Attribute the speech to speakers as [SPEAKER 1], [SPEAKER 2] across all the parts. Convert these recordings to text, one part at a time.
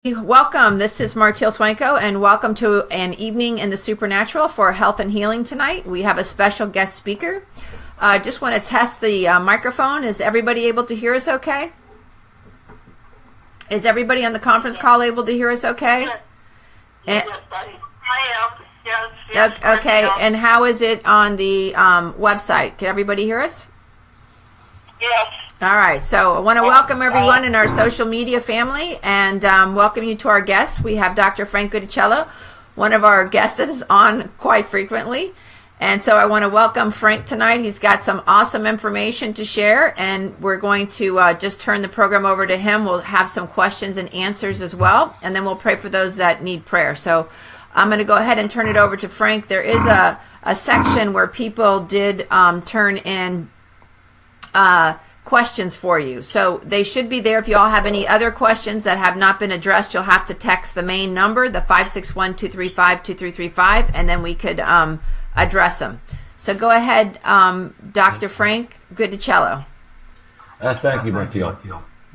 [SPEAKER 1] Welcome. This is Martil Swanko, and welcome to an evening in the supernatural for health and healing tonight. We have a special guest speaker. Just want to test the microphone. Is everybody able to hear us okay? Is everybody on the conference call able to hear us okay?
[SPEAKER 2] Yes, I am. Yes.
[SPEAKER 1] Okay, and how is it on the website? Can everybody hear us?
[SPEAKER 2] Yes.
[SPEAKER 1] All right, so I want to welcome everyone in our social media family and welcome you to our guests. We have Dr. Frank Gudicello, one of our guests that is on quite frequently. And so I want to welcome Frank tonight. He's got some awesome information to share, and we're going to just turn the program over to him. We'll have some questions and answers as well, and then we'll pray for those that need prayer. So I'm going to go ahead and turn it over to Frank. There is a section where people did turn in questions for you. So they should be there. If you all have any other questions that have not been addressed, you'll have to text the main number, the 561-235-2335, and then we could address them. So go ahead, Dr. Frank Gudicello.
[SPEAKER 3] Thank you, Martil.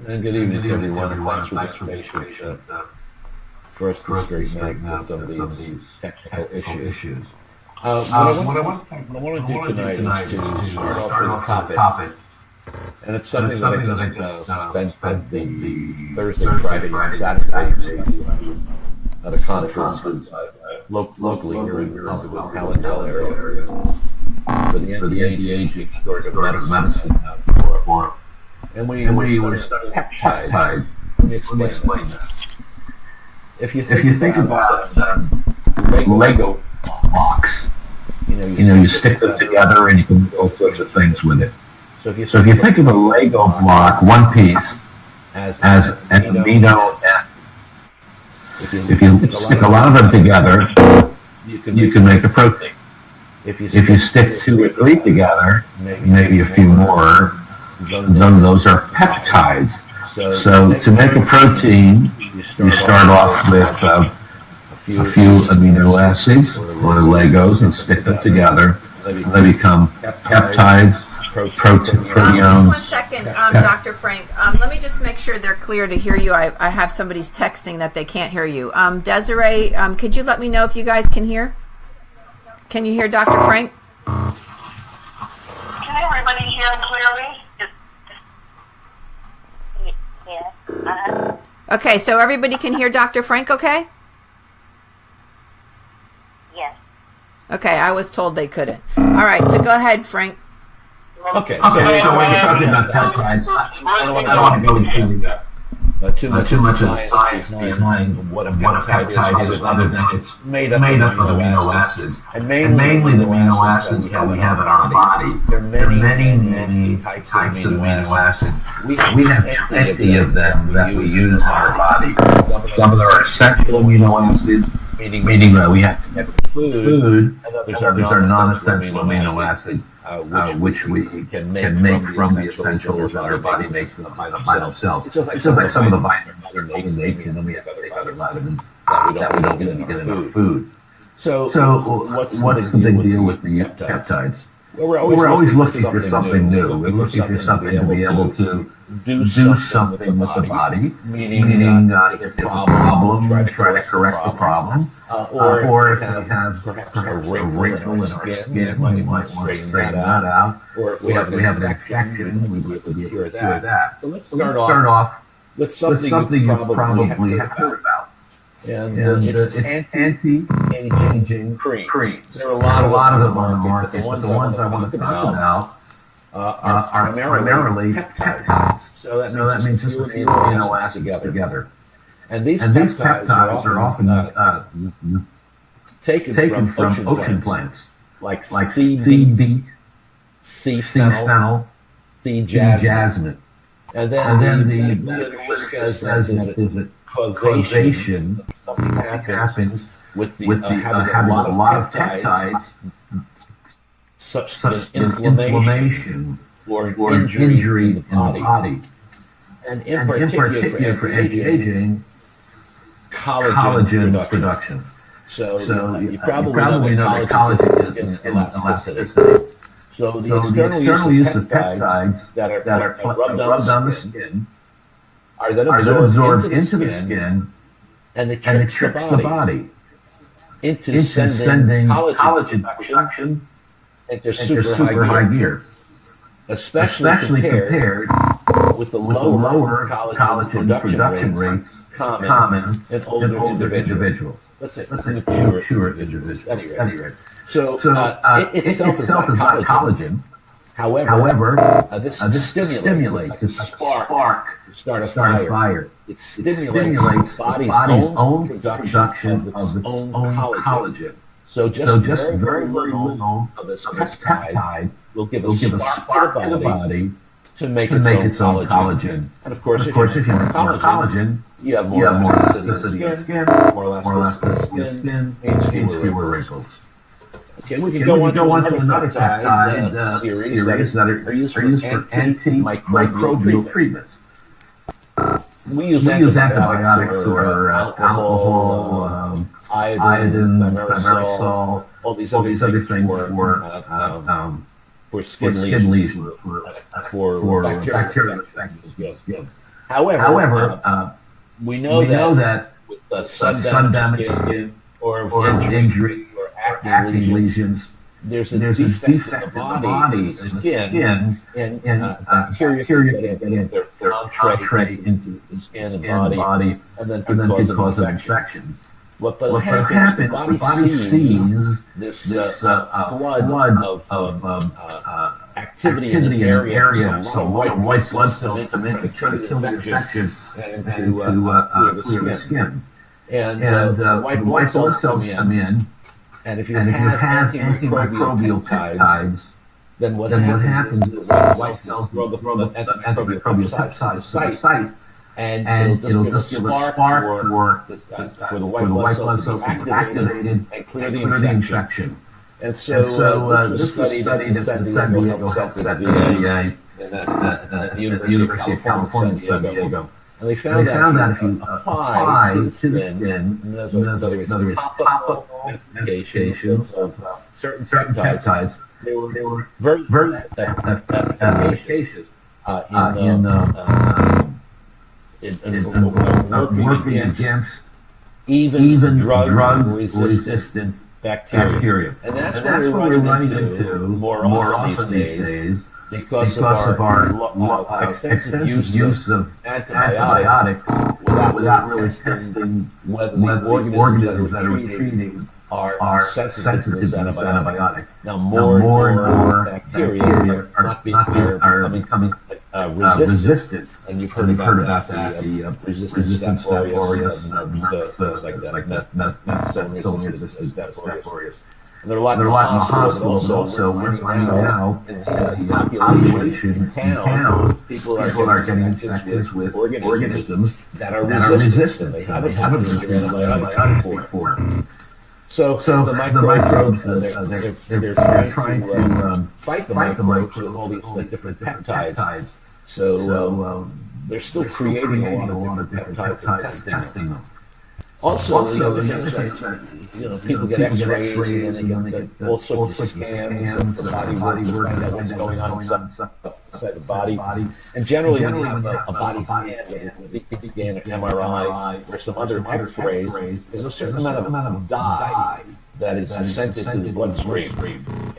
[SPEAKER 3] And good evening to everyone, and thanks for the information. First, to straighten out some of these technical issues. What I want to do tonight is to start off with a topic. And it's something that I spent the Thursday, Friday, and Saturday at a conference locally here in the Gudicello area for the anti-aging sort of medicine forum. And we were studying peptides. Let me explain that. If you think about Lego blocks, you stick them together and you can do all sorts of things with it. So if you think of a Lego block, one piece, as an amino acid, if you stick a lot of them together, you can make a protein. If you stick two or three together, maybe a few more, then those are peptides. So to make a protein, you start off with a few amino acids or Legos and stick them together. They become peptides.
[SPEAKER 1] Just 1 second, Dr. Frank. Let me just make sure they're clear to hear you. I have somebody's texting that they can't hear you. Desiree, could you let me know if you guys can hear? Can you hear Dr. Frank?
[SPEAKER 2] Can everybody hear clearly? Yes.
[SPEAKER 1] Okay, so everybody can hear Dr. Frank, okay?
[SPEAKER 2] Yes.
[SPEAKER 1] Okay, I was told they couldn't. All right, so go ahead, Frank.
[SPEAKER 3] Okay. So when you're talking about peptides, I don't want to go into too much of the science behind what a peptide is, other than it's made up of amino acids. And mainly the amino acids that we have in our body. There are many types of amino acids. We have 50 of them that we use in our body. Some of them are essential amino acids, meaning that we have to get food. Others are non-essential amino acids. Which we can make from the essentials that our body makes by themselves. It's just like some of the vitamins that Mother makes, and then we have to take other vitamins that we don't get in food. So what's the big deal with the peptides? Well, we're always looking for something new. We're looking for something to be able to do something with the body, meaning if there's a problem, try to correct the problem, or if we have perhaps a wrinkle in our skin, we might want to straighten that out, or if we have an infection, we might be able to cure that. So let's start off with something you probably have heard about. And it's anti-aging creams. There are a lot of them on the market, but the ones I want to talk about are primarily peptides. So that means just a few amino acids together. And these peptides are often taken from ocean plants, like sea beet, sea fennel, sea jasmine. And then the medical says that causation, something happens with having a lot of peptides, such as inflammation or injury in the body. And in particular for anti-aging, collagen production. So you probably know that collagen is skin elasticity. So the external use of peptides that are rubbed on the skin are then absorbed into the skin and it tricks the body into sending collagen production into super high gear, especially compared with the lower collagen production rates common in older individuals. Let's say mature individuals. Anyway. So it itself is not collagen. However, this stimulates, this spark to start a fire. It stimulates the body's own production of its own collagen. So just very little of this peptide will give a spark to the body to make its own collagen. And of course, if you have more collagen, you have more elasticity of skin, more elasticity of skin, means fewer wrinkles. Okay, we can go on to another peptide series that are used for antimicrobial treatments. We use antibiotics or alcohol, iodine, thimerosal, all these other things for skin lesions, for bacterial infections. However, we know that with sun damaged skin or injury or acne lesions, there's a defect in the body's skin, and bacteria get in their entree into the skin and body, and then can cause an infection. What happens, the body sees this flood of activity in the area, so white blood cells come in to kill the infection and to clear the skin. And white blood cells come in, and if you have antimicrobial peptides, then what happens is white cells grow the antimicrobial peptides to the site, and it'll just give a spark for the white blood cells to be activated and clear the infection. And so this was studied at the San Diego Health VA at the University of California, San Diego. And they found that if you apply to the skin, in other words, pop-up applications of certain peptides, they were very efficacious in working against even drug-resistant bacteria. And that's what we're running into more often these days because of our extensive use of antibiotics without really testing whether the organisms that are treating are sensitive to this antibiotic. Now, more and more bacteria are becoming resistant, and you've heard about the resistant Staph aureus and like Staph aureus. And there are a lot in the hospitals also running now in the population in town. People are getting infected with organisms that are resistant. They haven't been antibiotics before. So the microbes, they're trying to fight the microbes with all these different peptides. So they're still creating a lot of different peptides and testing them. Also, people get X-rays and they get all sorts of scans of the body work and what's going on inside the body. And generally, when you have a body scan, a CT scan, an MRI, or some other X-rays, there's a certain amount of dye that is sent into the bloodstream.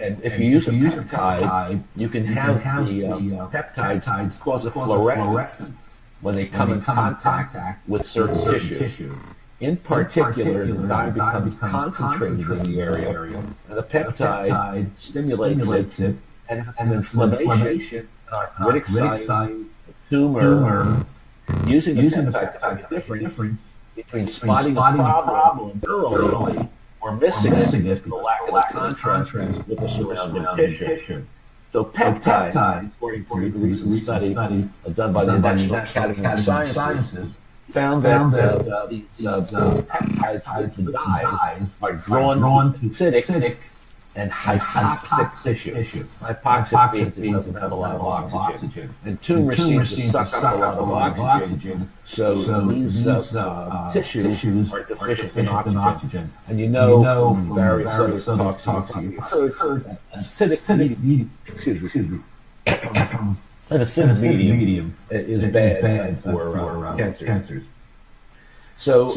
[SPEAKER 3] And if you use a peptide, you can have the peptides cause a fluorescence when they come in contact with certain tissue. In particular, the dye becomes concentrated in the area, and the peptide stimulates it, and inflammation, arthritic site, tumor, using the peptide to difference between spotting a problem early or missing it for lack of contrast with the surrounding tissue. So peptides, according to a recent study done by the National Academy of Sciences, found that the peptides with dyes are drawn to acidic and hypoxic tissue. Hypoxic means it doesn't have a lot of oxygen. And tumor seems to suck up a lot of oxygen. So these tissues are deficient in oxygen. And you know from various other talks you've heard that an acidic medium is bad for cancers. So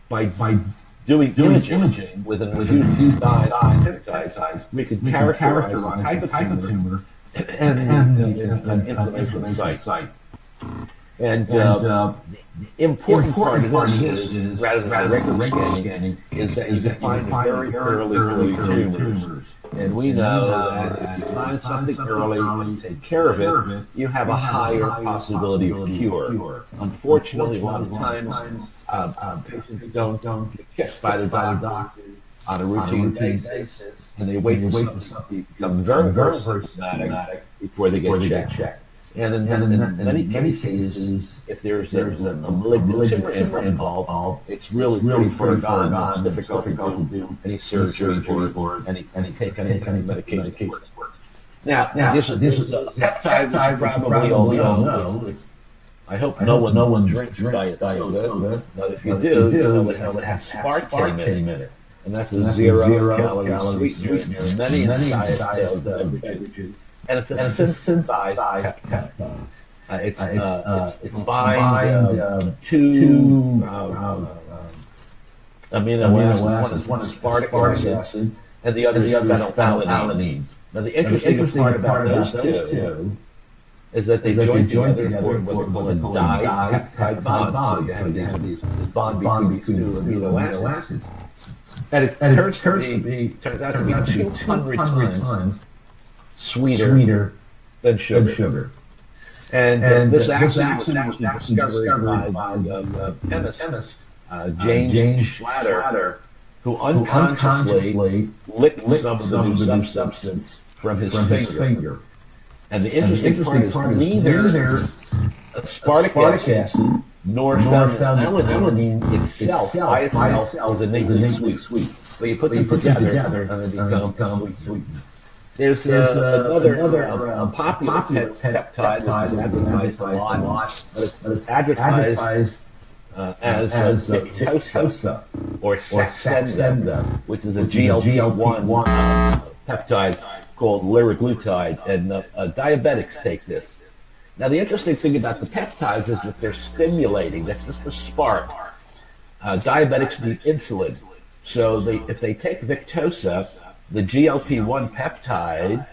[SPEAKER 3] by doing imaging with an infused dye peptides, we can characterize the type of tumor and an inflammation site. And the important part of this is, rather than regular scanning, is that you find it very early tumors. And we know that if you find something early and take care of it, you have a higher possibility of cure. Unfortunately, a lot of times, patients don't get checked by the doctor on a routine basis, and they wait for something to become very symptomatic before they get checked. And in many cases, if there's a malignant tumor involved, it's really forgone. It's difficult to do any surgery or any medication. Now this is peptide you probably all know. I hope no one drinks diet soda, but if you do, you know it has aspartame in it. And that's a zero-calorie sweetener. Many diet beverages. And it's a synthesized peptide. It's bind two amino acids. One is aspartic acid, and the other is phenylalanine. Now, the interesting part about those two is that they join together for what we call a dipeptide bond. So you have this bond between two amino acids. And it turns out to be 200 times sweeter than sugar. And this actually was discovered by chemist James Schlatter, who unconsciously licked some of the new substance from his finger. And the interesting part is neither aspartic acid nor phenylalanine itself by itself is innately sweet. So you put them together and they become sweet. There's another popular peptide that's advertised a lot, but it's advertised as Gudicello or Saxenda, which is a GLP-1 peptide called liraglutide, and diabetics take this. Now, the interesting thing about the peptides is that they're stimulating. That's just the spark. Diabetics need insulin, so if they take Victoza, the GLP-1 peptide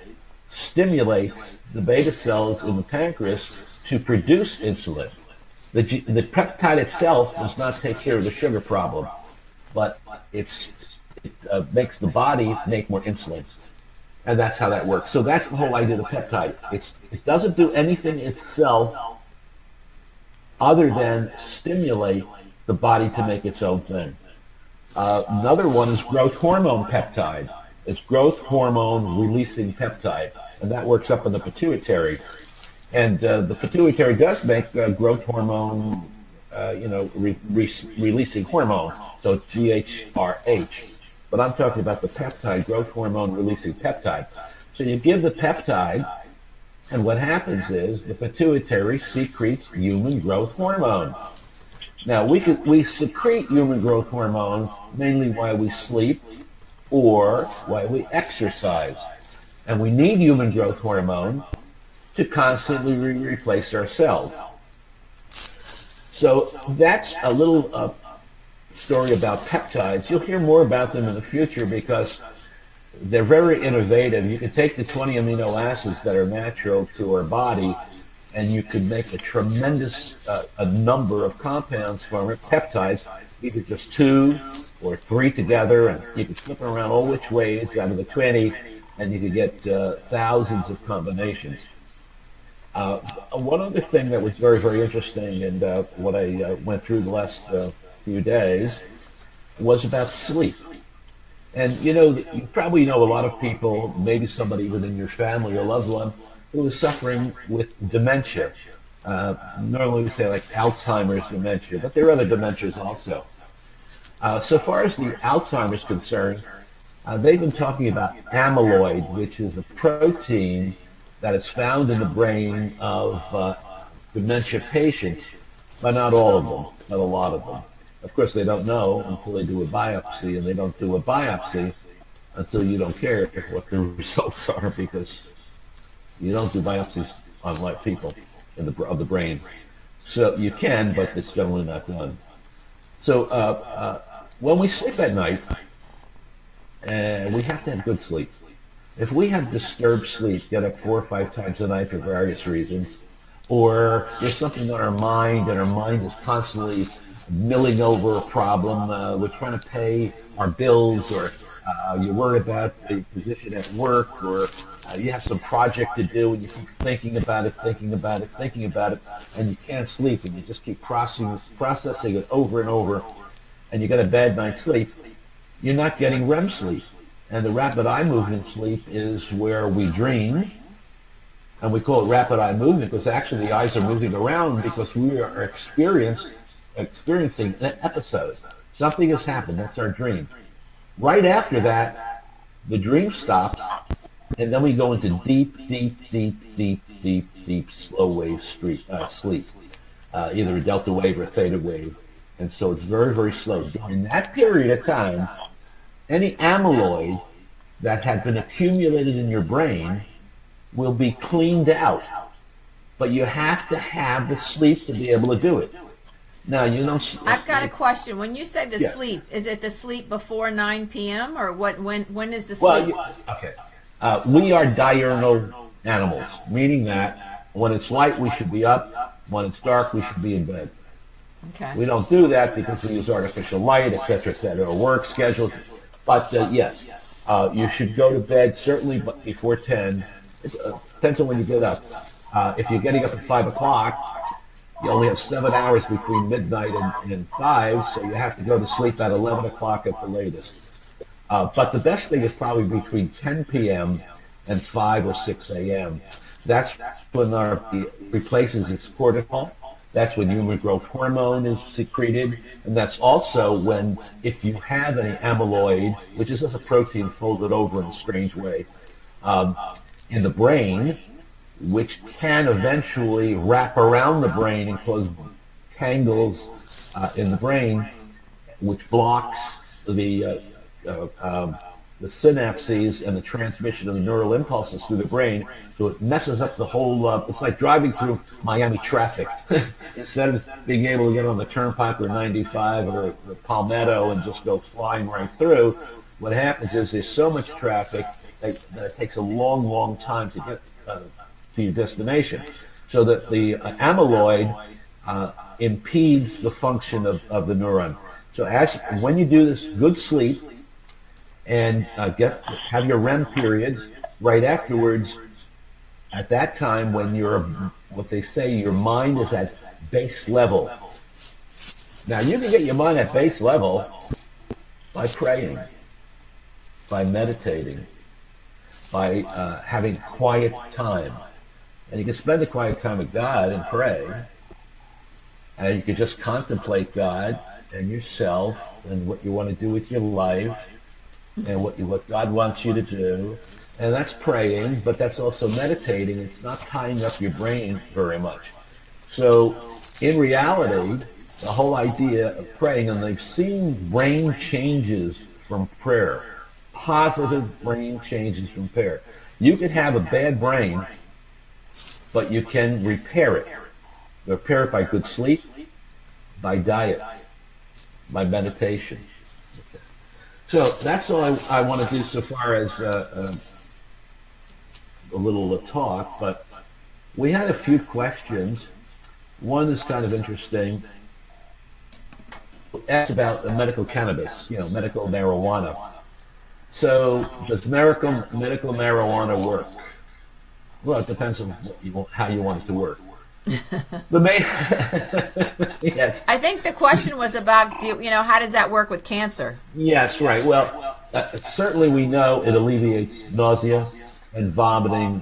[SPEAKER 3] stimulates the beta cells in the pancreas to produce insulin. The peptide itself does not take care of the sugar problem, but it makes the body make more insulin. And that's how that works. So that's the whole idea of peptide. It doesn't do anything itself other than stimulate the body to make its own thing. Another one is growth hormone peptide. It's growth hormone releasing peptide, and that works up in the pituitary. And the pituitary does make growth hormone, releasing hormone, so it's GHRH. But I'm talking about the peptide, growth hormone releasing peptide. So you give the peptide, and what happens is the pituitary secretes human growth hormone. Now, we secrete human growth hormone mainly while we sleep or while we exercise. And we need human growth hormone to constantly replace our cells. So that's a little story about peptides. You'll hear more about them in the future because they're very innovative. You can take the 20 amino acids that are natural to our body, and you could make a tremendous a number of compounds from it, peptides, either just 2 or 3 together, and you could flip them around all which ways out of the 20, and you could get thousands of combinations. One other thing that was very, very interesting, and what I went through the last few days, was about sleep. And you probably know a lot of people, maybe somebody within your family or loved one, who is suffering with dementia. Normally we say like Alzheimer's dementia, but there are other dementias also. So far as the Alzheimer's concerned, they've been talking about amyloid, which is a protein that is found in the brain of dementia patients, but not all of them, but a lot of them. Of course, they don't know until they do a biopsy, and they don't do a biopsy until you don't care what the results are, because you don't do biopsies on live people of the brain. So you can, but it's generally not done. So when we sleep at night, we have to have good sleep. If we have disturbed sleep, get up 4 or 5 times a night for various reasons, or there's something on our mind and our mind is constantly milling over a problem, we're trying to pay our bills, or you're worried about the position at work, or you have some project to do and you keep thinking about it, and you can't sleep, and you just keep processing it over and over, and you get a bad night's sleep, you're not getting REM sleep. And the rapid eye movement sleep is where we dream, and we call it rapid eye movement because actually the eyes are moving around because we are experiencing an episode. Something has happened. That's our dream. Right after that, the dream stops, and then we go into deep, slow wave sleep, either a delta wave or a theta wave. And so it's very, very slow. In that period of time, any amyloid that had been accumulated in your brain will be cleaned out. But you have to have the sleep to be able to do it. Now, you know...
[SPEAKER 1] I've got a question. When you say the sleep, is it the sleep before 9 p.m. or what? When is the sleep?
[SPEAKER 3] Okay. We are diurnal animals, meaning that when it's light, we should be up. When it's dark, we should be in bed.
[SPEAKER 1] Okay.
[SPEAKER 3] We don't do that because we use artificial light, etc., or work schedules. But yes, you should go to bed certainly before 10. It depends on when you get up. If you're getting up at 5 o'clock, you only have 7 hours between midnight and 5, so you have to go to sleep at 11 o'clock at the latest. But the best thing is probably between 10 p.m. and 5 or 6 a.m. That's when our body replaces its cortisol. That's when human growth hormone is secreted, and that's also when, if you have any amyloid, which is just a protein folded over in a strange way, in the brain, which can eventually wrap around the brain and cause tangles in the brain, which blocks the synapses and the transmission of the neural impulses through the brain, so it messes up the whole, it's like driving through Miami traffic. Instead of being able to get on the Turnpike or 95 or the Palmetto and just go flying right through, what happens is there's so much traffic that it takes a long, long time to get to your destination. So that the amyloid impedes the function of the neuron. So when you do this good sleep, and have your REM period right afterwards, at that time when what they say, your mind is at base level. Now you can get your mind at base level by praying, by meditating, by having quiet time. And you can spend the quiet time with God and pray, and you can just contemplate God and yourself and what you want to do with your life, and what God wants you to do. And that's praying, but that's also meditating. It's not tying up your brain very much. So in reality, the whole idea of praying, and they've seen brain changes from prayer, positive brain changes from prayer. You could have a bad brain, but you can repair it. Repair it by good sleep, by diet, by meditation. So that's all I want to do so far as a little talk, but we had a few questions. One is kind of interesting. Asked about the medical cannabis, medical marijuana. So does medical marijuana work? Well, it depends on how you want it to work. The main, yes.
[SPEAKER 1] I think the question was about, how does that work with cancer?
[SPEAKER 3] Yes, right. Well, certainly we know it alleviates nausea and vomiting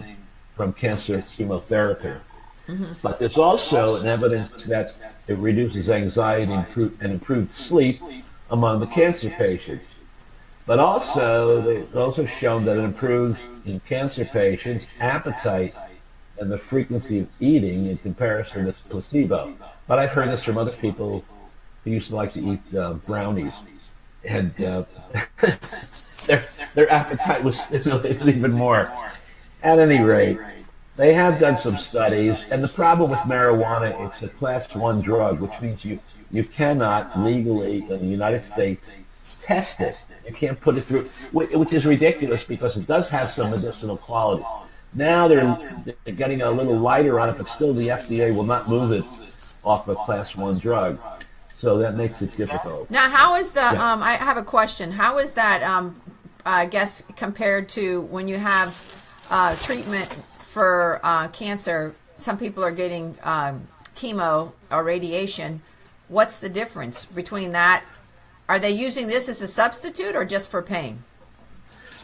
[SPEAKER 3] from cancer chemotherapy. Mm-hmm. But there's also an evidence that it reduces anxiety and improved sleep among the cancer patients. But also, they've also shown that it improves in cancer patients appetite and the frequency of eating in comparison with placebo. But I've heard this from other people who used to like to eat brownies, and their appetite was stimulated even more. At any rate, They have done some studies, and the problem with marijuana, it's a class 1 drug, which means you cannot legally in the United States test it. You can't put it through, which is ridiculous because it does have some medicinal quality. Now they're getting a little lighter on it, but still the FDA will not move it off a class 1 drug. So that makes it difficult.
[SPEAKER 1] Now, how is the, I have a question. How is that, I guess, compared to when you have treatment for cancer? Some people are getting chemo or radiation. What's the difference between that? Are they using this as a substitute or just for pain?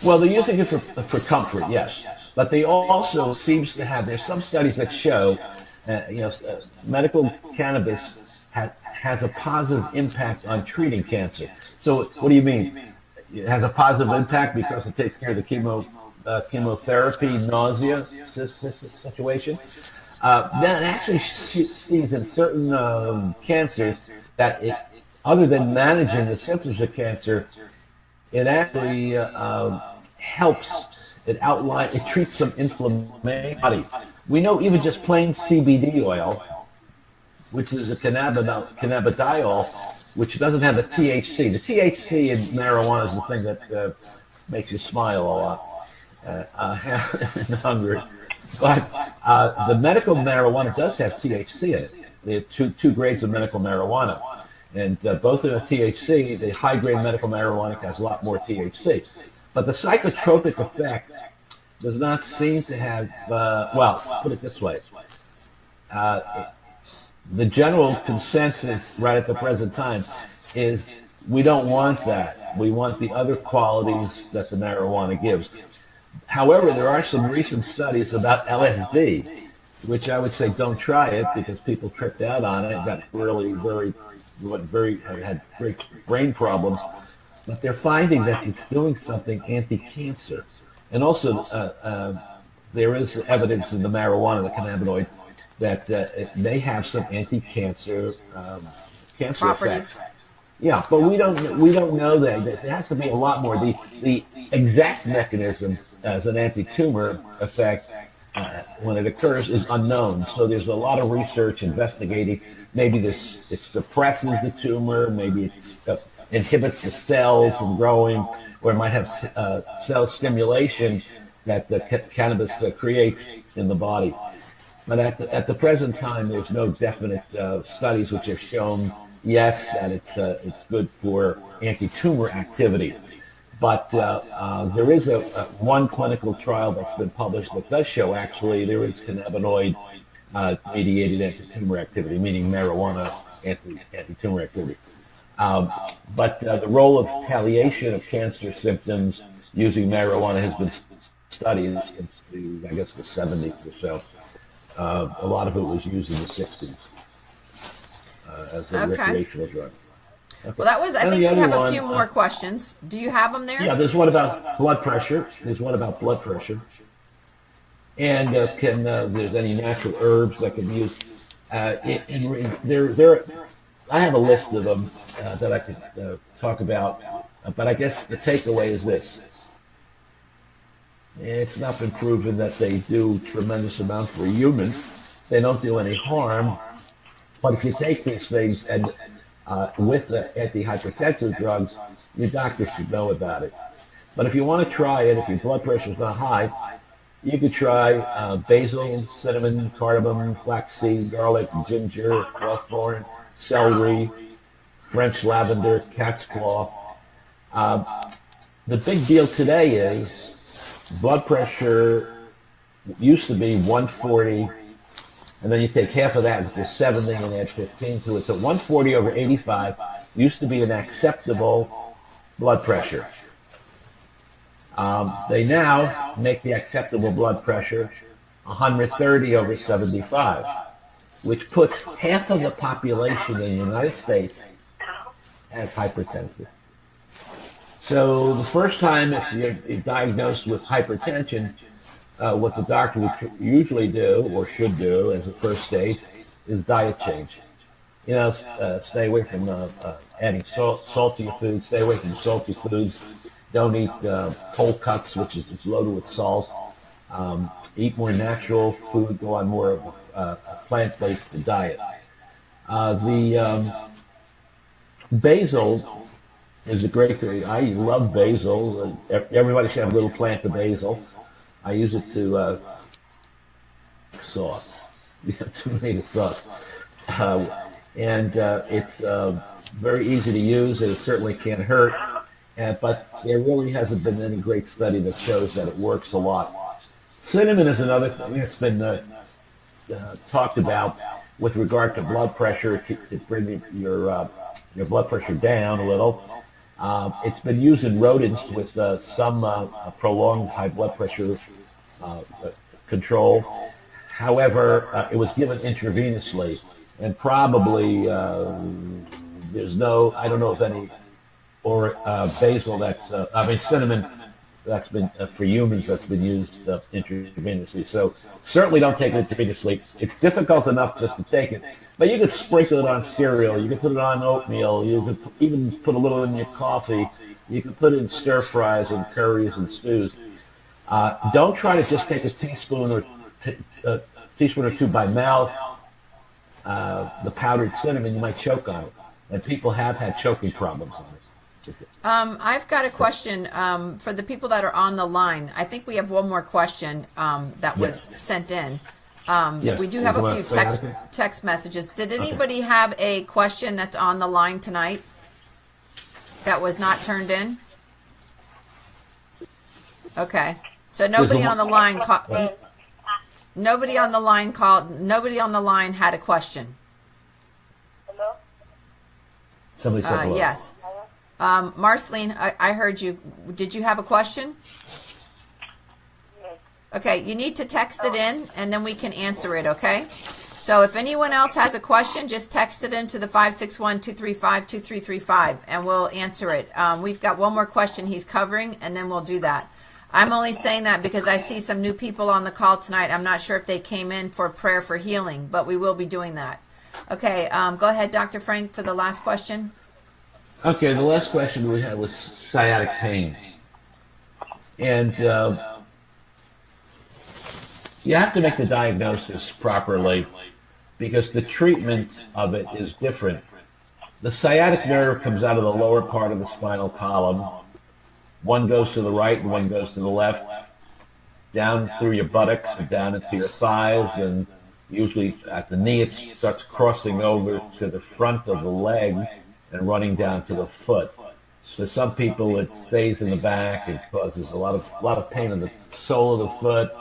[SPEAKER 3] Well, they're using it for comfort, yes. But they also seems to have, there's some studies that show, medical cannabis has a positive impact on treating cancer. So what do you mean? It has a positive impact because it takes care of the chemotherapy, nausea situation. That actually sees in certain cancers that other than managing the symptoms of cancer, it actually helps. It treats some inflammation. We know even just plain CBD oil, which is a cannabidiol, which doesn't have the THC. The THC in marijuana is the thing that makes you smile a lot. Hungry. But the medical marijuana does have THC in it. There are two grades of medical marijuana. And both of the THC, the high-grade medical marijuana has a lot more THC. But the psychotropic effect does not seem to have, put it this way. The general consensus right at the present time is we don't want that. We want the other qualities that the marijuana gives. However, there are some recent studies about LSD, which I would say don't try it because people tripped out on it and got had great brain problems. But they're finding that it's doing something anti-cancer. And also, there is evidence in the marijuana, the cannabinoid, that it may have some anti-cancer cancer
[SPEAKER 1] properties.
[SPEAKER 3] Effects. Yeah, but we don't know that. There has to be a lot more. The exact mechanism as an anti-tumor effect when it occurs is unknown. So there's a lot of research investigating. Maybe it suppresses the tumor. Maybe it inhibits the cell from growing, or it might have cell stimulation that the cannabis creates in the body. But at the present time, there's no definite studies which have shown, yes, that it's good for anti-tumor activity. But there is one clinical trial that's been published that does show actually there is cannabinoid mediated anti-tumor activity, meaning marijuana anti-tumor activity. But the role of palliation of cancer symptoms using marijuana has been studied since I guess the 70s or so. A lot of it was used in the 60s as a recreational drug. Okay.
[SPEAKER 1] Well, that was, I think we have a few more questions. Do you have them there?
[SPEAKER 3] Yeah, there's one about blood pressure. And there's any natural herbs that can be used. I have a list of them that I could talk about, but I guess the takeaway is this. It's not been proven that they do tremendous amount for humans. They don't do any harm. But if you take these things and with the antihypertensive drugs, your doctor should know about it. But if you want to try it, if your blood pressure is not high, you could try basil, cinnamon, cardamom, flaxseed, garlic, ginger, hawthorn, celery, French lavender, cat's claw. The big deal today is blood pressure used to be 140, and then you take half of that, which is 70, and add 15 to it. So 140 over 85 used to be an acceptable blood pressure. They now make the acceptable blood pressure 130 over 75, which puts half of the population in the United States as hypertensive. So the first time if you're diagnosed with hypertension, what the doctor would usually do or should do as a first stage is diet change. Stay away from adding salt to your food. Stay away from salty foods. Don't eat cold cuts, which is loaded with salt. eat more natural food, go on more of a plant-based diet. The basil is a great thing. I love basil. Everybody should have a little plant of basil. I use it to sauce, tomato sauce. Uh, and it's very easy to use, and it certainly can't hurt. But there really hasn't been any great study that shows that it works a lot. Cinnamon is another thing that's been talked about with regard to blood pressure to bring your blood pressure down a little. It's been used in rodents with some prolonged high blood pressure control. However, it was given intravenously, and probably I don't know if any, or basil cinnamon that's been for humans that's been used intravenously. So certainly don't take it intravenously. It's difficult enough just to take it, but you could sprinkle it on cereal. You could put it on oatmeal. You could even put a little in your coffee. You could put it in stir fries and curries and stews. Don't try to just take a teaspoon or teaspoon or two by mouth. The powdered cinnamon, you might choke on it, and people have had choking problems on it.
[SPEAKER 1] I've got a question for the people that are on the line. I think we have one more question that was sent in.
[SPEAKER 3] Yes.
[SPEAKER 1] We do have a few text messages. Did anybody have a question that's on the line tonight that was not turned in? Okay. So nobody on the line called. Nobody on the line called. Nobody on the line had a question.
[SPEAKER 2] Hello?
[SPEAKER 3] Somebody said hello.
[SPEAKER 1] Yes. Marceline, I heard you. Did you have a question?
[SPEAKER 2] Yes.
[SPEAKER 1] Okay, you need to text it in, and then we can answer it, okay? So if anyone else has a question, just text it into the 561-235-2335, and we'll answer it. We've got one more question he's covering, and then we'll do that. I'm only saying that because I see some new people on the call tonight. I'm not sure if they came in for prayer for healing, but we will be doing that. Okay, go ahead, Dr. Frank, for the last question.
[SPEAKER 3] Okay, the last question we had was sciatic pain. And you have to make the diagnosis properly because the treatment of it is different. The sciatic nerve comes out of the lower part of the spinal column. One goes to the right and one goes to the left, down through your buttocks and down into your thighs, and usually at the knee it starts crossing over to the front of the leg and running down to the foot. For some people, it stays in the back. It causes a lot of pain in the sole of the foot.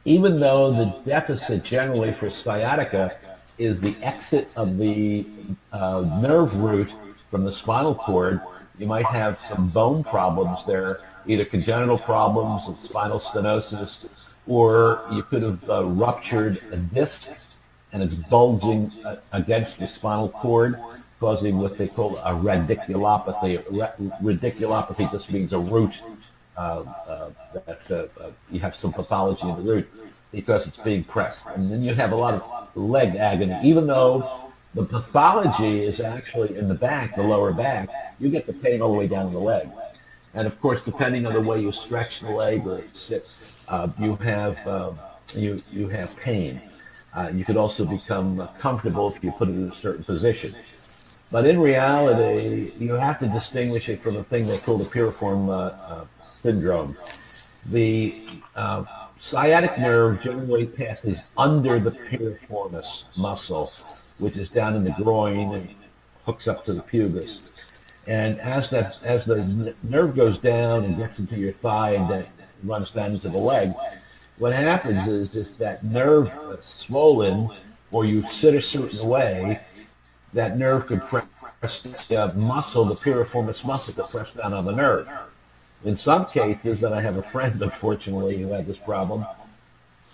[SPEAKER 3] Even though the deficit generally for sciatica is the exit of the nerve root from the spinal cord, you might have some bone problems there, either congenital problems of spinal stenosis, or you could have ruptured a disc and it's bulging against the spinal cord, causing what they call a radiculopathy. Radiculopathy just means a root. You have some pathology in the root because it's being pressed. And then you have a lot of leg agony. Even though the pathology is actually in the back, the lower back, you get the pain all the way down in the leg. And of course, depending on the way you stretch the leg or sit, you have pain. You could also become comfortable if you put it in a certain position. But in reality, you have to distinguish it from a thing they call the piriform syndrome. The sciatic nerve generally passes under the piriformis muscle, which is down in the groin and hooks up to the pubis. And as the nerve goes down and gets into your thigh and then runs down into the leg, what happens is if that nerve is swollen or you sit a certain way, that nerve could press the muscle, the piriformis muscle, to press down on the nerve. In some cases, and I have a friend, unfortunately, who had this problem,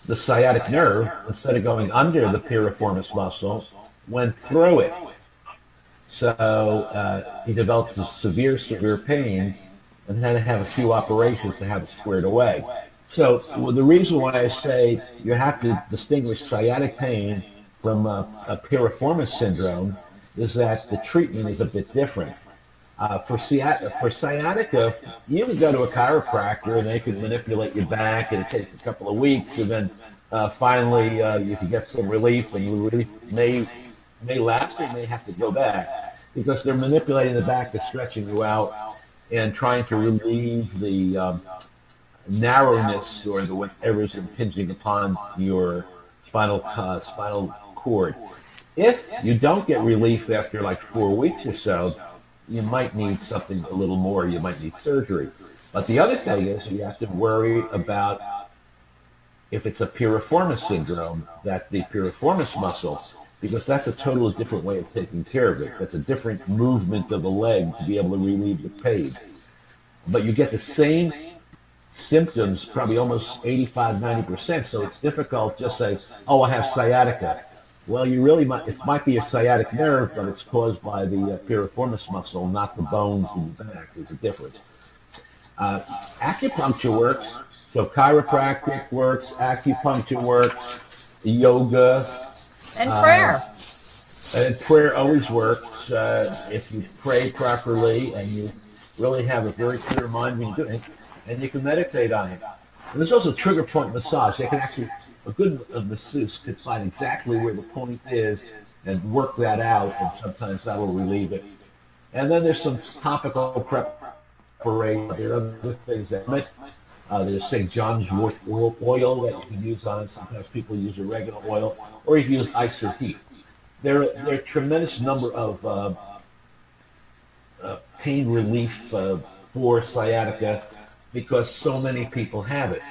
[SPEAKER 3] the sciatic nerve, instead of going under the piriformis muscle, went through it. So he developed severe pain and had to have a few operations to have it squared away. So the reason why I say you have to distinguish sciatic pain from a piriformis syndrome is that the treatment is a bit different. For sciatica, you can go to a chiropractor and they can manipulate your back, and it takes a couple of weeks, and then finally you can get some relief, and the relief may last, or may have to go back because they're manipulating the back, they're stretching you out, and trying to relieve the narrowness or the whatever is impinging upon your spinal cord. If you don't get relief after like 4 weeks or so, you might need something a little more. You might need surgery. But the other thing is you have to worry about if it's a piriformis syndrome, that the piriformis muscle, because that's a totally different way of taking care of it. That's a different movement of the leg to be able to relieve the pain. But you get the same symptoms, probably almost 85–90%. So it's difficult just say, oh, I have sciatica. Well, you really might, it might be a sciatic nerve, but it's caused by the piriformis muscle, not the bones in the back. There's a difference. Acupuncture works, so chiropractic works, acupuncture works, yoga.
[SPEAKER 1] And prayer.
[SPEAKER 3] And prayer always works if you pray properly and you really have a very clear mind when you do it, and you can meditate on it. And there's also trigger point massage. They can actually, a good masseuse could find exactly where the point is and work that out, and sometimes that will relieve it. And then there's some topical preparation. There are other things that there's St. John's wort oil that you can use on it. Sometimes people use oregano oil, or you can use ice or heat. There are a tremendous number of pain relief for sciatica because so many people have it.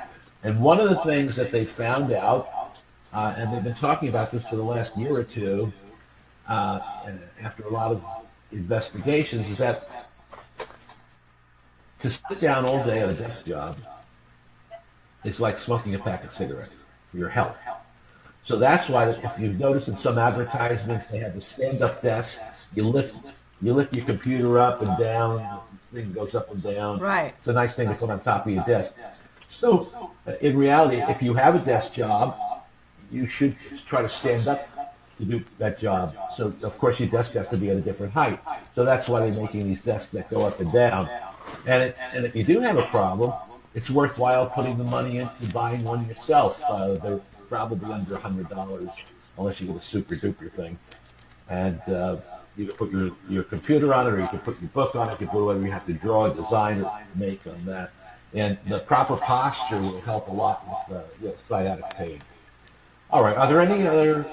[SPEAKER 3] And one of the things that they found out, and they've been talking about this for the last year or two, after a lot of investigations, is that to sit down all day at a desk job is like smoking a pack of cigarettes for your health. So that's why, if you've noticed in some advertisements, they have the stand-up desk. You lift your computer up and down. The thing goes up and down.
[SPEAKER 1] Right.
[SPEAKER 3] It's a nice thing to put on top of your desk. So, in reality, if you have a desk job, you should try to stand up to do that job. So, of course, your desk has to be at a different height. So that's why they're making these desks that go up and down. And if you do have a problem, it's worthwhile putting the money into buying one yourself. They're probably under $100 unless you get a super duper thing. And you can put your computer on it, or you can put your book on it. You can put whatever you have to draw, design, or make on that. And the proper posture will help a lot with sciatic pain. All right. Are there any other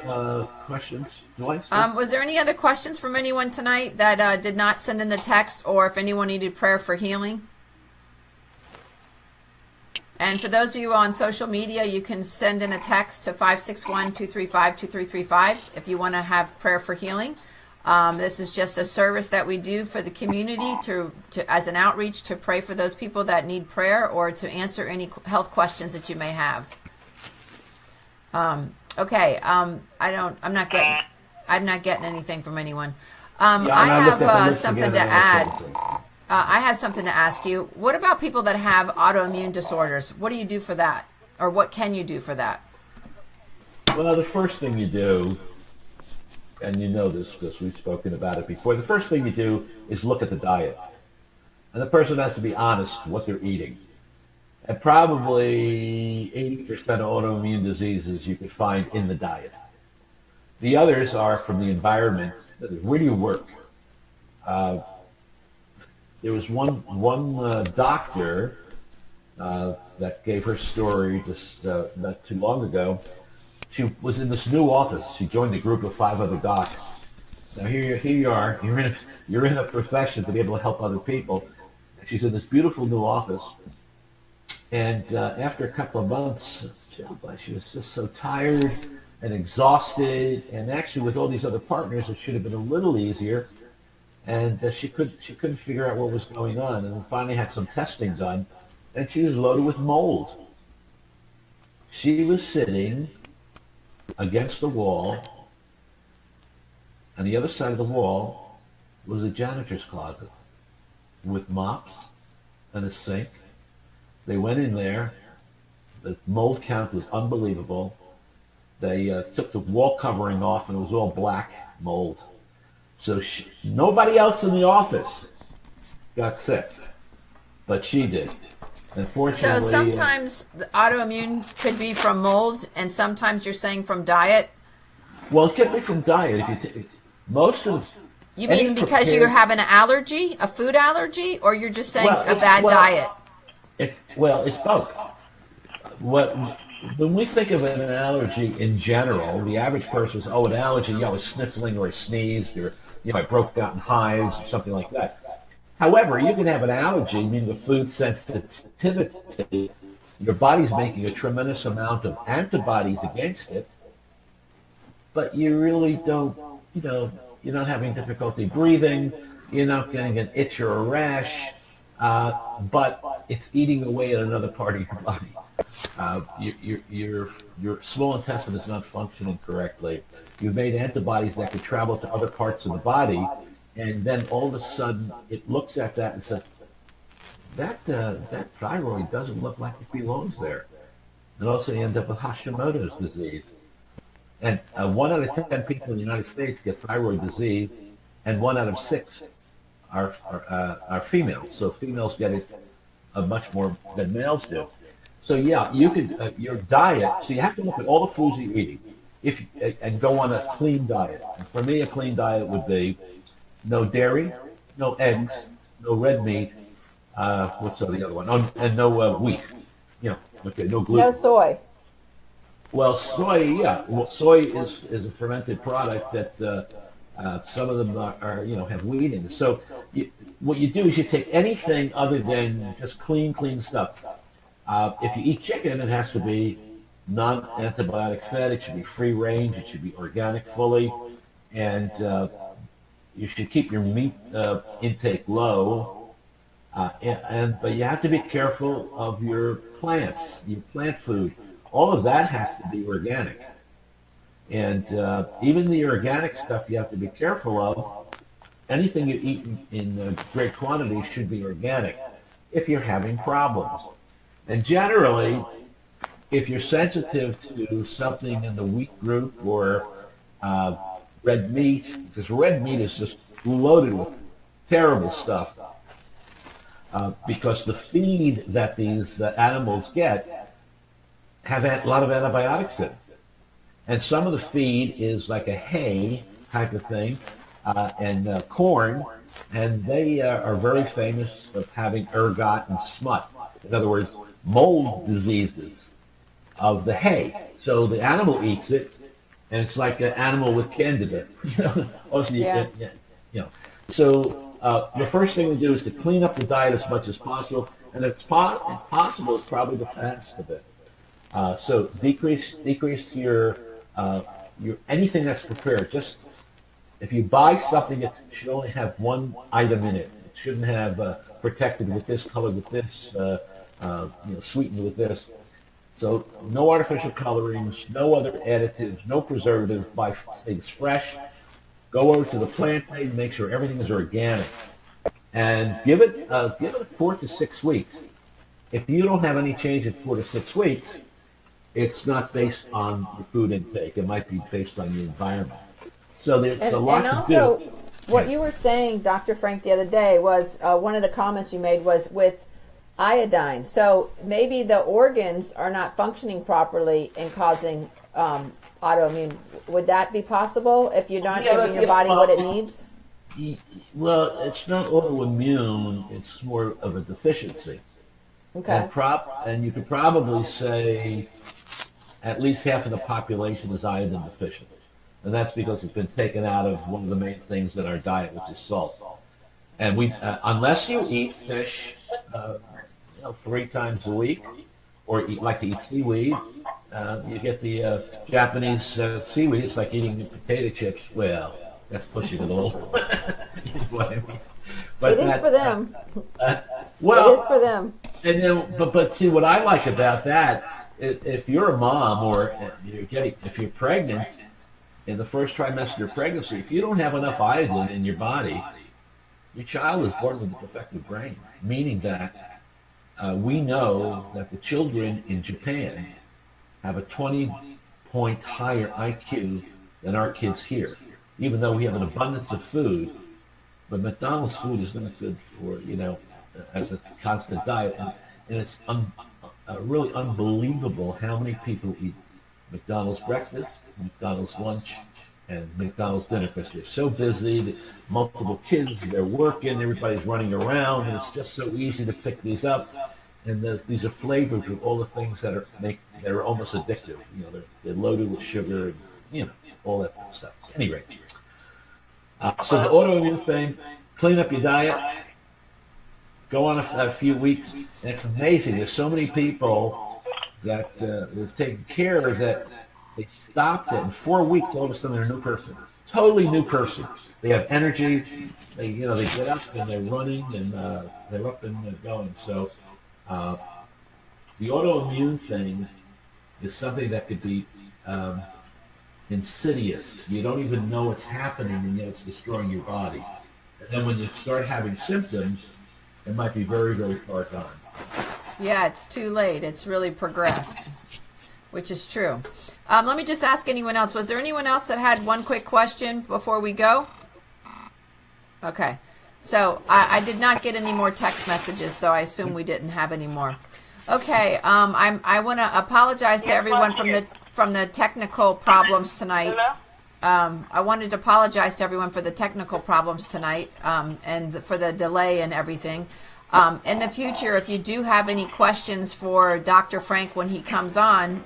[SPEAKER 3] questions, Joyce?
[SPEAKER 1] Was there any other questions from anyone tonight that did not send in the text, or if anyone needed prayer for healing? And for those of you on social media, you can send in a text to 561-235-2335 if you want to have prayer for healing. This is just a service that we do for the community to as an outreach to pray for those people that need prayer, or to answer any health questions that you may have. Okay. I'm not getting anything from anyone. I have something to add. I have something to ask you. What about people that have autoimmune disorders? What do you do for that? Or what can you do for that?
[SPEAKER 3] Well, the first thing you do, and you know this because we've spoken about it before, the first thing you do is look at the diet. And the person has to be honest what they're eating. And probably 80% of autoimmune diseases you can find in the diet. The others are from the environment. Where do you work? There was one doctor that gave her story just not too long ago. She was in this new office. She joined a group of 5 other docs. Now here you are. You're in a profession to be able to help other people. She's in this beautiful new office. And after a couple of months, she was just so tired and exhausted. And actually, with all these other partners, it should have been a little easier. And she couldn't figure out what was going on. And finally had some testing done, and she was loaded with mold. She was sitting against the wall. On the other side of the wall was a janitor's closet with mops and a sink. They went in there. The mold count was unbelievable. They took the wall covering off, and it was all black mold. So nobody else in the office got sick, but she did.
[SPEAKER 1] So
[SPEAKER 3] Unfortunately,
[SPEAKER 1] sometimes the autoimmune could be from mold, and sometimes you're saying from diet.
[SPEAKER 3] well, it can be from diet. If you take most of
[SPEAKER 1] You
[SPEAKER 3] any
[SPEAKER 1] mean because
[SPEAKER 3] prepared-
[SPEAKER 1] you're having an allergy, a food allergy, or you're just saying a bad
[SPEAKER 3] well,
[SPEAKER 1] diet?
[SPEAKER 3] it's both. What when we think of an allergy in general, the average person is, oh, an allergy, I was sniffling or I sneezed or I broke out in hives or something like that. However, you can have an allergy, meaning a food sensitivity. Your body's making a tremendous amount of antibodies against it, but you really don't, you're not having difficulty breathing, you're not getting an itch or a rash, but it's eating away at another part of your body. Your small intestine is not functioning correctly. You've made antibodies that could travel to other parts of the body, and then all of a sudden it looks at that and says, that thyroid doesn't look like it belongs there. And also you end up with Hashimoto's disease. And 1 out of 10 people in the United States get thyroid disease, and 1 out of 6 are females. So females get it much more than males do. So yeah, you could your diet. So you have to look at all the foods you're eating, and go on a clean diet. And for me, a clean diet would be no dairy, no eggs, no red meat. What's the other one? Oh, and no wheat. Okay, no gluten.
[SPEAKER 1] No soy.
[SPEAKER 3] Well, soy, yeah. Well, soy is a fermented product that some of them are have wheat in it. So what you do is you take anything other than just clean stuff. If you eat chicken, it has to be non-antibiotic fed. It should be free range. It should be organic fully, and you should keep your meat intake low. But you have to be careful of your plants, your plant food. All of that has to be organic. And even the organic stuff you have to be careful of. Anything you eat in great quantity should be organic if you're having problems. And generally, if you're sensitive to something in the wheat group or red meat, because red meat is just loaded with terrible stuff, because the feed that these animals get have a lot of antibiotics in it. And some of the feed is like a hay type of thing, and corn, and they are very famous of having ergot and smut. In other words, mold diseases of the hay. So the animal eats it, and it's like an animal with candida. So the first thing to do is to clean up the diet as much as possible, and if possible, it's probably to fast a bit. So decrease your anything that's prepared. Just if you buy something, it should only have one item in it. It shouldn't have protected with this, colored with this, sweetened with this. So no artificial colorings, no other additives, no preservatives. Buy things fresh. Go over to the plant aid, make sure everything is organic, and give it 4 to 6 weeks. If you don't have any change in 4 to 6 weeks, it's not based on your food intake. It might be based on your environment. So there's a lot to do.
[SPEAKER 1] And also, what you were saying, Dr. Frank, the other day was one of the comments you made was with iodine. So maybe the organs are not functioning properly and causing autoimmune. Would that be possible if you're not giving your body what it needs?
[SPEAKER 3] Well, it's not autoimmune. It's more of a deficiency.
[SPEAKER 1] Okay.
[SPEAKER 3] And you could probably say at least half of the population is iodine deficient. And that's because it's been taken out of one of the main things in our diet, which is salt. And unless you eat fish 3 times a week, or like to eat seaweed, you get the Japanese seaweed. It's like eating potato chips. Well, that's pushing it a little. What I mean. But
[SPEAKER 1] it is for them.
[SPEAKER 3] Well,
[SPEAKER 1] it is for them.
[SPEAKER 3] And then, but see, what I like about that, if you're a mom or if you're pregnant in the first trimester of pregnancy, if you don't have enough iodine in your body, your child is born with a defective brain. Meaning that we know that the children in Japan have a 20-point higher IQ than our kids here. Even though we have an abundance of food, but McDonald's food is not good for, as a constant diet. And it's really unbelievable how many people eat McDonald's breakfast, McDonald's lunch, and McDonald's dinner because they're so busy, multiple kids, they're working, everybody's running around, and it's just so easy to pick these up. And these are flavored with all the things that are almost addictive. They're loaded with sugar and all that stuff. Anyway, so the autoimmune thing, clean up your diet, go on a few weeks, and it's amazing. There's so many people that have taken care of that. They stopped it in 4 weeks. All of a sudden, they're a new person, totally new person. They have energy. They get up and they're running and they're up and going. So. The autoimmune thing is something that could be insidious. You don't even know it's happening, and yet it's destroying your body. And then when you start having symptoms, it might be very, very far gone.
[SPEAKER 1] Yeah, it's too late. It's really progressed, which is true. Let me just ask anyone else. Was there anyone else that had one quick question before we go? Okay. So I did not get any more text messages, so I assume we didn't have any more. Okay, I want to apologize to everyone from the technical problems tonight. I wanted to apologize to everyone for the technical problems tonight and for the delay and everything. In the future, if you do have any questions for Dr. Frank when he comes on,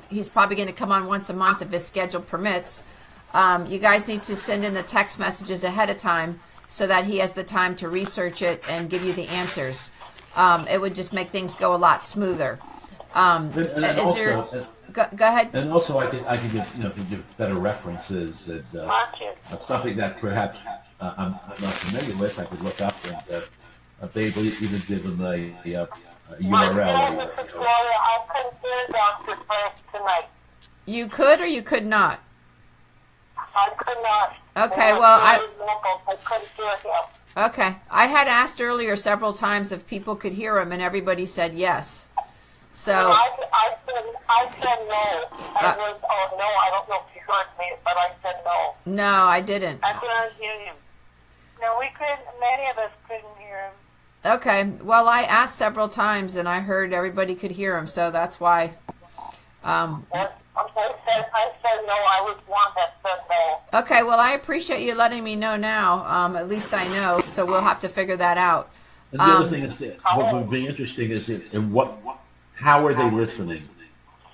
[SPEAKER 1] he's probably going to come on once a month if his schedule permits. You guys need to send in the text messages ahead of time so that he has the time to research it and give you the answers. It would just make things go a lot smoother. Go ahead.
[SPEAKER 3] And also, I could give better references and something that perhaps I'm not familiar with. I could look up and maybe even give them a URL.
[SPEAKER 2] I couldn't hear Dr. Frank tonight.
[SPEAKER 1] You could or you could not?
[SPEAKER 2] I could not.
[SPEAKER 1] Okay, well,
[SPEAKER 2] I couldn't hear him.
[SPEAKER 1] Okay. I had asked earlier several times if people could hear him, and everybody said yes. So
[SPEAKER 2] I said no. No, I don't know if you heard me, but I said no.
[SPEAKER 1] No, I didn't.
[SPEAKER 2] I couldn't hear him. No, we couldn't. Many of us couldn't hear him.
[SPEAKER 1] Okay. Well, I asked several times, and I heard everybody could hear him, so that's why.
[SPEAKER 2] I said no. I was one that said no.
[SPEAKER 1] Okay, well, I appreciate you letting me know now. At least I know, so we'll have to figure that out.
[SPEAKER 3] And the other thing is, what would be interesting is how are they listening?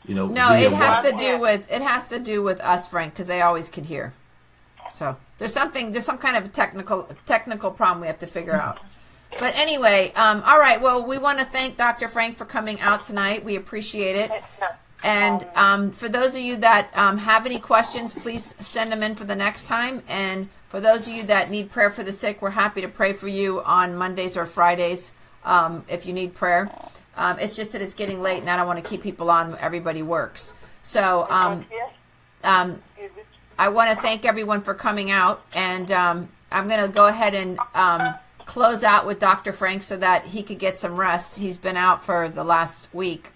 [SPEAKER 1] No, it has to do with us, Frank, because they always could hear. So there's some kind of technical problem we have to figure out. But anyway, all right. Well, we want to thank Dr. Frank for coming out tonight. We appreciate it. And for those of you that have any questions, please send them in for the next time. And for those of you that need prayer for the sick, we're happy to pray for you on Mondays or Fridays if you need prayer. It's just that it's getting late, and I don't want to keep people on. Everybody works. So I want to thank everyone for coming out. And I'm going to go ahead and close out with Dr. Frank so that he could get some rest. He's been out for the last week.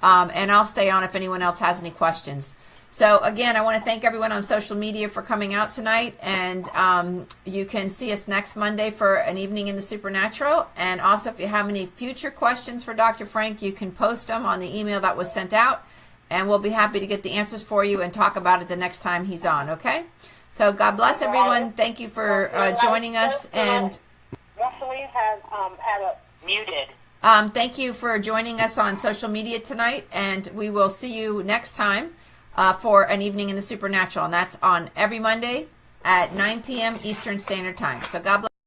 [SPEAKER 1] And I'll stay on if anyone else has any questions. So again, I want to thank everyone on social media for coming out tonight. And you can see us next Monday for an evening in the supernatural. And also, if you have any future questions for Dr. Frank, you can post them on the email that was sent out. And we'll be happy to get the answers for you and talk about it the next time he's on, okay? So God bless everyone. Thank you for joining us. And
[SPEAKER 2] Leslie had a muted.
[SPEAKER 1] Thank you for joining us on social media tonight, and we will see you next time for an evening in the supernatural, and that's on every Monday at 9 p.m. Eastern Standard Time. So God bless.